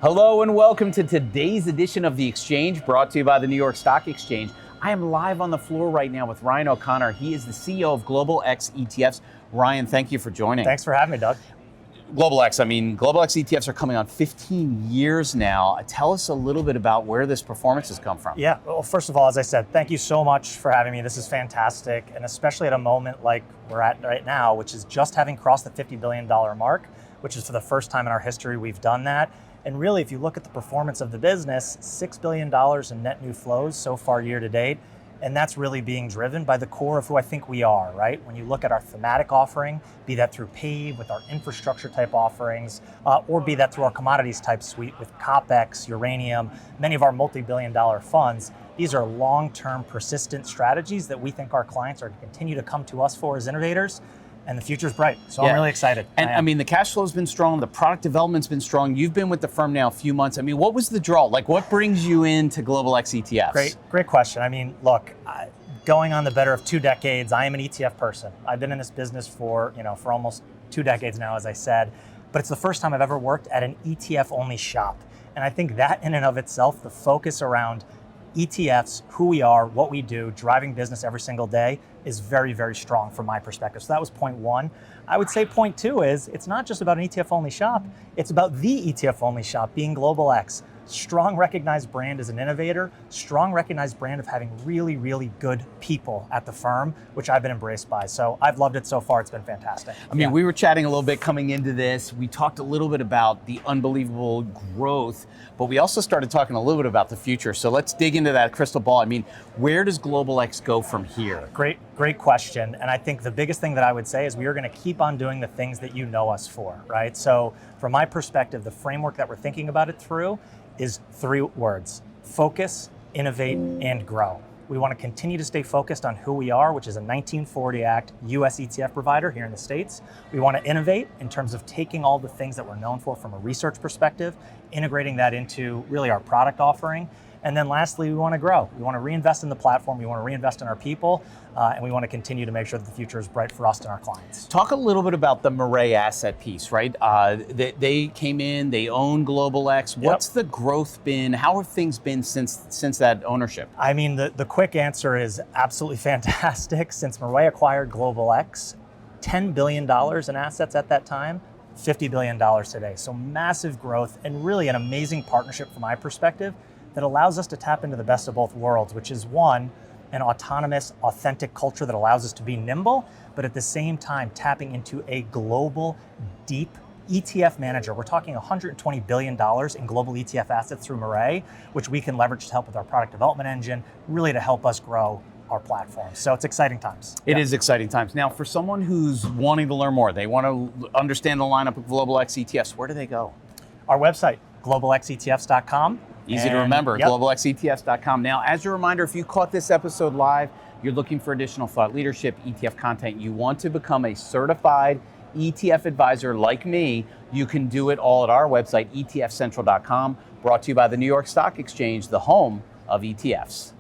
Hello and welcome to today's edition of The Exchange, brought to you by the New York Stock Exchange. I am live on the floor right now with Ryan O'Connor. He is the CEO of Global X ETFs. Ryan, thank you for joining. Thanks for having me, Doug. Global X ETFs are coming on 15 years now. Tell us a little bit about where this performance has come from. Yeah, well, first of all, as I said, thank you so much for having me. This is fantastic, and especially at a moment like we're at right now, which is just having crossed the $50 billion mark, which is for the first time in our history we've done that. And really, if you look at the performance of the business, $6 billion in net new flows so far year to date. And that's really being driven by the core of who I think we are, right? When you look at our thematic offering, be that through PAVE with our infrastructure type offerings, or be that through our commodities type suite with COPEX, uranium, many of our multi-billion dollar funds, these are long-term persistent strategies that we think our clients are going to continue to come to us for as innovators. And the future's bright, so I'm really excited. And I mean, the cash flow's been strong, the product development's been strong. You've been with the firm now a few months. I mean, what was the draw? Like, what brings you into Global X ETFs? Great question. I mean, look, going on the better of 2 decades, I am an ETF person. I've been in this business for almost 2 decades now, as I said, but it's the first time I've ever worked at an ETF-only shop. And I think that in and of itself, the focus around ETFs, who we are, what we do, driving business every single day is very, very strong from my perspective. So that was point one. I would say point two is it's not just about an ETF-only shop, it's about the ETF-only shop being Global X. Strong recognized brand as an innovator, strong recognized brand of having really, really good people at the firm, which I've been embraced by. So I've loved it so far. It's been fantastic. I mean, we were chatting a little bit coming into this. We talked a little bit about the unbelievable growth, but we also started talking a little bit about the future. So let's dig into that crystal ball. I mean, where does Global X go from here? Great question. And I think the biggest thing that I would say is we are going to keep on doing the things that you know us for, right? So from my perspective, the framework that we're thinking about it through is 3 words: focus, innovate, and grow. We want to continue to stay focused on who we are, which is a 1940 Act US ETF provider here in the States. We want to innovate in terms of taking all the things that we're known for from a research perspective, integrating that into really our product offering. And then lastly, we want to grow. We want to reinvest in the platform, we want to reinvest in our people, and we want to continue to make sure that the future is bright for us and our clients. Talk a little bit about the Murray asset piece, right? They came in, they own Global X. What's the growth been? How have things been since that ownership? I mean, the quick answer is absolutely fantastic. Since Murray acquired Global X, $10 billion in assets at that time, $50 billion today. So massive growth and really an amazing partnership from my perspective that allows us to tap into the best of both worlds, which is one, an autonomous, authentic culture that allows us to be nimble, but at the same time tapping into a global, deep ETF manager. We're talking $120 billion in global ETF assets through Murray, which we can leverage to help with our product development engine, really to help us grow our platform. So it's exciting times. It is exciting times. Now, for someone who's wanting to learn more, they want to understand the lineup of Global X ETFs, where do they go? Our website, globalxetfs.com. Easy to remember, globalxetfs.com. Now, as a reminder, if you caught this episode live, you're looking for additional thought leadership, ETF content, you want to become a certified ETF advisor like me, you can do it all at our website, etfcentral.com, brought to you by the New York Stock Exchange, the home of ETFs.